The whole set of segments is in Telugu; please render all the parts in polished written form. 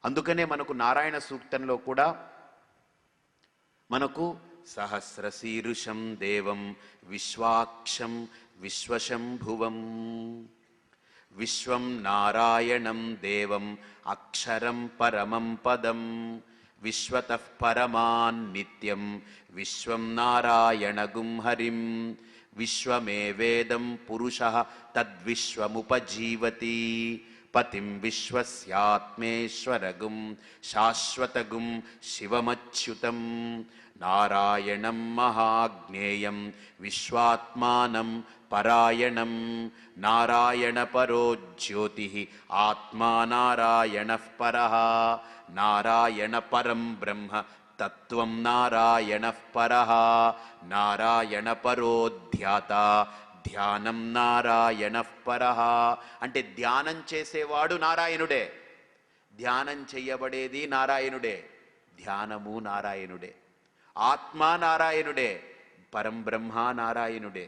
అందుకనే మనకు నారాయణ సూక్తంలో కూడా మనకు సహస్రశీరుషం దేవం విశ్వాక్షం విశ్వశంభువం విశ్వం నారాయణం దేవం అక్షరం పరమం పదం విశ్వతః పరమాన్ నిత్యం విశ్వం నారాయణగుం హరిం విశ్వమేవేదం పురుషః తద్విశ్వముపజీవతి పతిం విశ్వస్యాత్మేశ్వరగుం శాశ్వతగుం శివమచ్యుతం నారాయణం మహాజ్ఞేయం విశ్వాత్మానం పరాయణం నారాయణ పరో జ్యోతి ఆత్మా నారాయణః పరః నారాయణ పరం బ్రహ్మ తత్వం నారాయణః పరః నారాయణ పరో ధ్యాత ధ్యానం నారాయణః పరః. అంటే ధ్యానం చేసేవాడు నారాయణుడే, ధ్యానం చెయ్యబడేది నారాయణుడే, ధ్యానము నారాయణుడే, ఆత్మ నారాయణుడే, పరంబ్రహ్మ నారాయణుడే,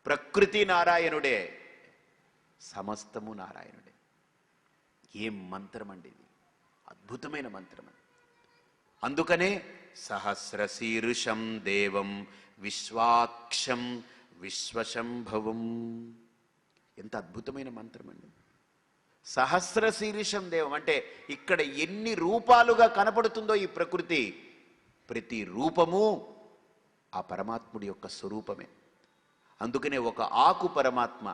ప్రకృతి నారాయణుడే, సమస్తము నారాయణుడే. ఏం మంత్రం అండి ఇది, అద్భుతమైన మంత్రం. అందుకనే సహస్రశీర్షం దేవం విశ్వాక్షం విశ్వశంభవం. ఎంత అద్భుతమైన మంత్రం అండి. సహస్రశీర్షం దేవం అంటే ఇక్కడ ఎన్ని రూపాలుగా కనపడుతుందో ఈ ప్రకృతి, ప్రతి రూపము ఆ పరమాత్ముడి యొక్క స్వరూపమే. అందుకనే ఒక ఆకు పరమాత్మ,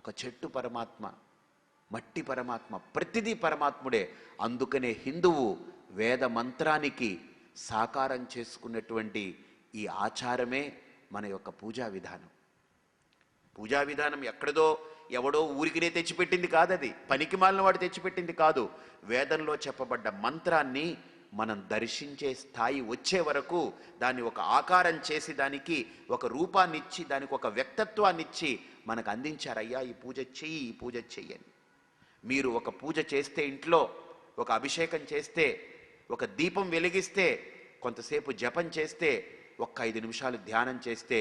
ఒక చెట్టు పరమాత్మ, మట్టి పరమాత్మ, ప్రతిదీ పరమాత్ముడే. అందుకనే హిందువు వేద మంత్రానికి సాకారం చేసుకున్నటువంటి ఈ ఆచారమే మన యొక్క పూజా విధానం. పూజా విధానం ఎక్కడదో ఎవడో ఊరికినే తెచ్చిపెట్టింది కాదు, అది పనికి మాలిన వాడు తెచ్చిపెట్టింది కాదు. వేదంలో చెప్పబడ్డ మంత్రాన్ని మనం దర్శించే స్థాయి వచ్చే వరకు దాన్ని ఒక ఆకారం చేసి, దానికి ఒక రూపాన్నిచ్చి, దానికి ఒక వ్యక్తత్వాన్నిచ్చి మనకు అందించారు. అయ్యా ఈ పూజ చెయ్యి, ఈ పూజ చెయ్యని. మీరు ఒక పూజ చేస్తే, ఇంట్లో ఒక అభిషేకం చేస్తే, ఒక దీపం వెలిగిస్తే, కొంతసేపు జపం చేస్తే, ఒక్క 5 నిమిషాలు ధ్యానం చేస్తే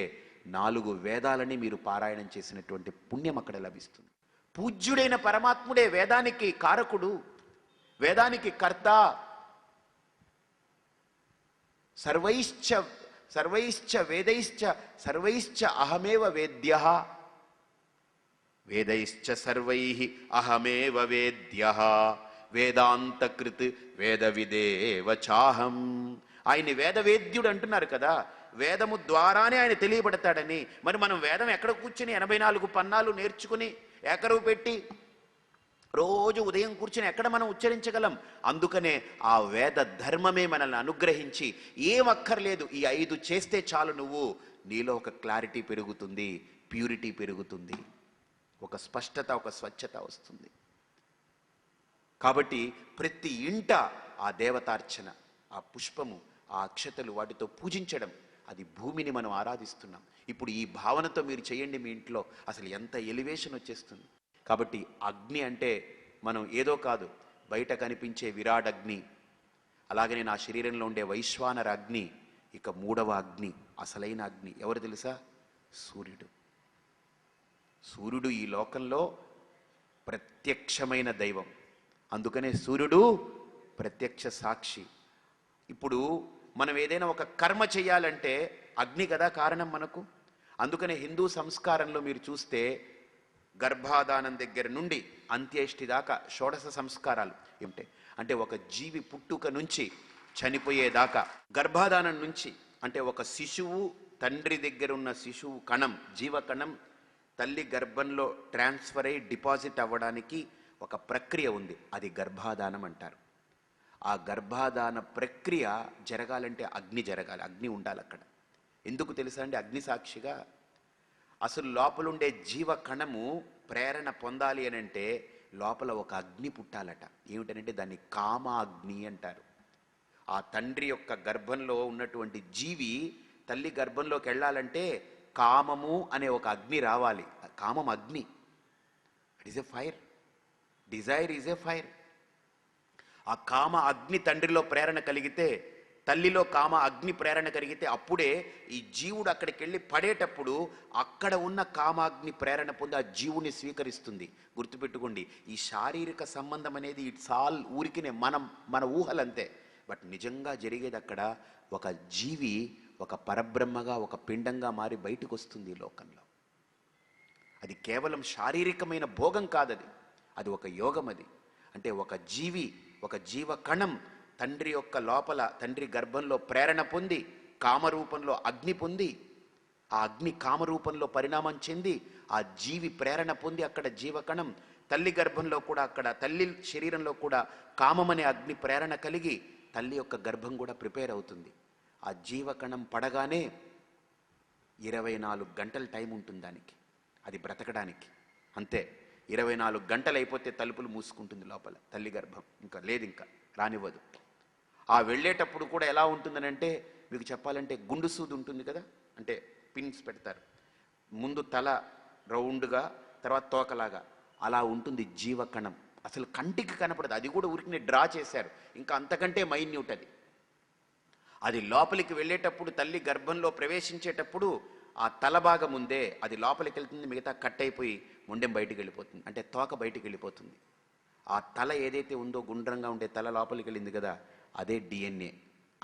4 వేదాలని మీరు పారాయణం చేసినటువంటి పుణ్యం అక్కడ లభిస్తుంది. పూజ్యుడైన పరమాత్ముడే వేదానికి కారకుడు, వేదానికి కర్త. సర్వైశ్చ సర్వైశ్చ వేదైశ్చ సర్వైశ్చ అహమేవ వేద్యః, వేదైశ్చ సర్వైః అహమేవ వేద్యః, వేదాంతకృత్ వేదవిదేవ చాహం. ఆయన వేదవేద్యుడు అంటున్నారు కదా, వేదము ద్వారానే ఆయన తెలియబడతాడని. మరి మనం వేదం ఎక్కడ కూర్చుని 84 పన్నాలు నేర్చుకుని ఏకరువు పెట్టి రోజు ఉదయం కూర్చుని ఎక్కడ మనం ఉచ్చరించగలం? అందుకనే ఆ వేద ధర్మమే మనల్ని అనుగ్రహించి ఏం అక్కర్లేదు, ఈ 5 చేస్తే చాలు, నువ్వు నీలో ఒక క్లారిటీ పెరుగుతుంది, ప్యూరిటీ పెరుగుతుంది, ఒక స్పష్టత, ఒక స్వచ్ఛత వస్తుంది. కాబట్టి ప్రతి ఇంట ఆ దేవతార్చన, ఆ పుష్పము, ఆ అక్షతలు, వాటితో పూజించడం, అది భూమిని మనం ఆరాధిస్తున్నాం. ఇప్పుడు ఈ భావనతో మీరు చేయండి మీ ఇంట్లో, అసలు ఎంత ఎలివేషన్ వచ్చేస్తుంది. కాబట్టి అగ్ని అంటే మనం ఏదో కాదు, బయట కనిపించే విరాట్ అగ్ని, అలాగనే నా శరీరంలో ఉండే వైశ్వానర అగ్ని, ఇక 3వ అగ్ని, అసలైన అగ్ని ఎవరు తెలుసా? సూర్యుడు. సూర్యుడు ఈ లోకంలో ప్రత్యక్షమైన దైవం. అందుకనే సూర్యుడు ప్రత్యక్ష సాక్షి. ఇప్పుడు మనం ఏదైనా ఒక కర్మ చేయాలంటే అగ్ని కదా కారణం మనకు. అందుకనే హిందూ సంస్కారంలో మీరు చూస్తే గర్భాధానం దగ్గర నుండి అంత్యేష్టి దాకా షోడశ సంస్కారాలు ఏమిటాయి అంటే, ఒక జీవి పుట్టుక నుంచి చనిపోయేదాకా, గర్భాధానం నుంచి అంటే ఒక శిశువు, తండ్రి దగ్గర ఉన్న శిశువు కణం, జీవకణం తల్లి గర్భంలో ట్రాన్స్ఫర్ అయ్యి డిపాజిట్ అవ్వడానికి ఒక ప్రక్రియ ఉంది, అది గర్భాధానం అంటారు. ఆ గర్భాధాన ప్రక్రియ జరగాలంటే అగ్ని జరగాలి, అగ్ని ఉండాలి అక్కడ. ఎందుకు తెలుసా అండి? అగ్ని సాక్షిగా అసలు లోపలుండే జీవ కణము ప్రేరణ పొందాలి అని అంటే లోపల ఒక అగ్ని పుట్టాలట. ఏమిటనంటే దాన్ని కామ అగ్ని అంటారు. ఆ తండ్రి యొక్క గర్భంలో ఉన్నటువంటి జీవి తల్లి గర్భంలోకి వెళ్ళాలంటే కామము అనే ఒక అగ్ని రావాలి. కామం అగ్ని, it is a fire, Dzire is a fire. ఆ కామ అగ్ని తండ్రిలో ప్రేరణ కలిగితే తల్లిలో కామ అగ్ని ప్రేరణ కలిగితే అప్పుడే ఈ జీవుడు అక్కడికి వెళ్ళి పడేటప్పుడు అక్కడ ఉన్న కామాగ్ని ప్రేరణ పొంది ఆ జీవుని స్వీకరిస్తుంది. గుర్తుపెట్టుకోండి, ఈ శారీరక సంబంధం అనేది ఇట్స్ ఆల్ ఊరికినే మన ఊహలంతే. బట్ నిజంగా జరిగేది అక్కడ ఒక జీవి ఒక పరబ్రహ్మగా ఒక పిండంగా మారి బయటకు వస్తుంది ఈ లోకంలో. అది కేవలం శారీరకమైన భోగం కాదది, అది ఒక యోగం. అది అంటే ఒక జీవి, ఒక జీవ కణం తండ్రి యొక్క లోపల తండ్రి గర్భంలో ప్రేరణ పొంది కామరూపంలో అగ్ని పొంది ఆ అగ్ని కామరూపంలో పరిణామం చెంది ఆ జీవి ప్రేరణ పొంది అక్కడ జీవకణం తల్లి గర్భంలో కూడా అక్కడ తల్లి శరీరంలో కూడా కామమనే అగ్ని ప్రేరణ కలిగి తల్లి యొక్క గర్భం కూడా ప్రిపేర్ అవుతుంది. ఆ జీవకణం పడగానే 24 గంటల టైం ఉంటుంది దానికి, అది బ్రతకడానికి. అంతే, 24 గంటలు అయిపోతే తలుపులు మూసుకుంటుంది లోపల తల్లి గర్భం, ఇంకా లేదు, ఇంకా రానివ్వదు. ఆ వెళ్ళేటప్పుడు కూడా ఎలా ఉంటుందనంటే మీకు చెప్పాలంటే గుండు సూది ఉంటుంది కదా, అంటే పిన్స్ పెడతారు, ముందు తల రౌండ్గా తర్వాత తోకలాగా అలా ఉంటుంది జీవకణం. అసలు కంటికి కనపడదు, అది కూడా ఊరికి డ్రా చేశారు, ఇంకా అంతకంటే మైన్యూట్ అది. అది లోపలికి వెళ్ళేటప్పుడు తల్లి గర్భంలో ప్రవేశించేటప్పుడు ఆ తల భాగం ఉందే అది లోపలికి వెళ్తుంది, మిగతా కట్ అయిపోయి మొండెం బయటికి వెళ్ళిపోతుంది, అంటే తోక బయటికి వెళ్ళిపోతుంది. ఆ తల ఏదైతే ఉందో గుండ్రంగా ఉండే తల లోపలికి వెళ్ళింది కదా, అదే డిఎన్ఏ.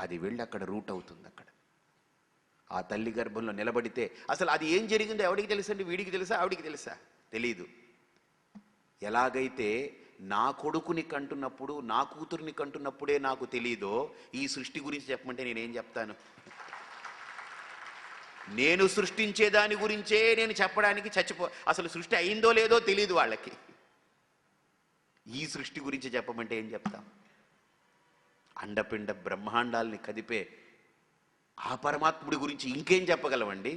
అది వెళ్ళి అక్కడ రూట్ అవుతుంది. అక్కడ ఆ తల్లి గర్భంలో నిలబడితే అసలు అది ఏం జరిగిందో ఎవడికి తెలుసండి? వీడికి తెలుసా, ఆవిడికి తెలుసా? తెలీదు. ఎలాగైతే నా కొడుకుని కంటున్నప్పుడు నా కూతుర్ని కంటున్నప్పుడే నాకు తెలీదో ఈ సృష్టి గురించి చెప్పమంటే నేనేం చెప్తాను? నేను సృష్టించే దాని గురించే నేను చెప్పడానికి అసలు సృష్టి అయిందో లేదో తెలియదు వాళ్ళకి. ఈ సృష్టి గురించి చెప్పమంటే ఏం చెప్తాం? అండపిండ బ్రహ్మాండాల్ని కదిపే ఆ పరమాత్ముడి గురించి ఇంకేం చెప్పగలమండి?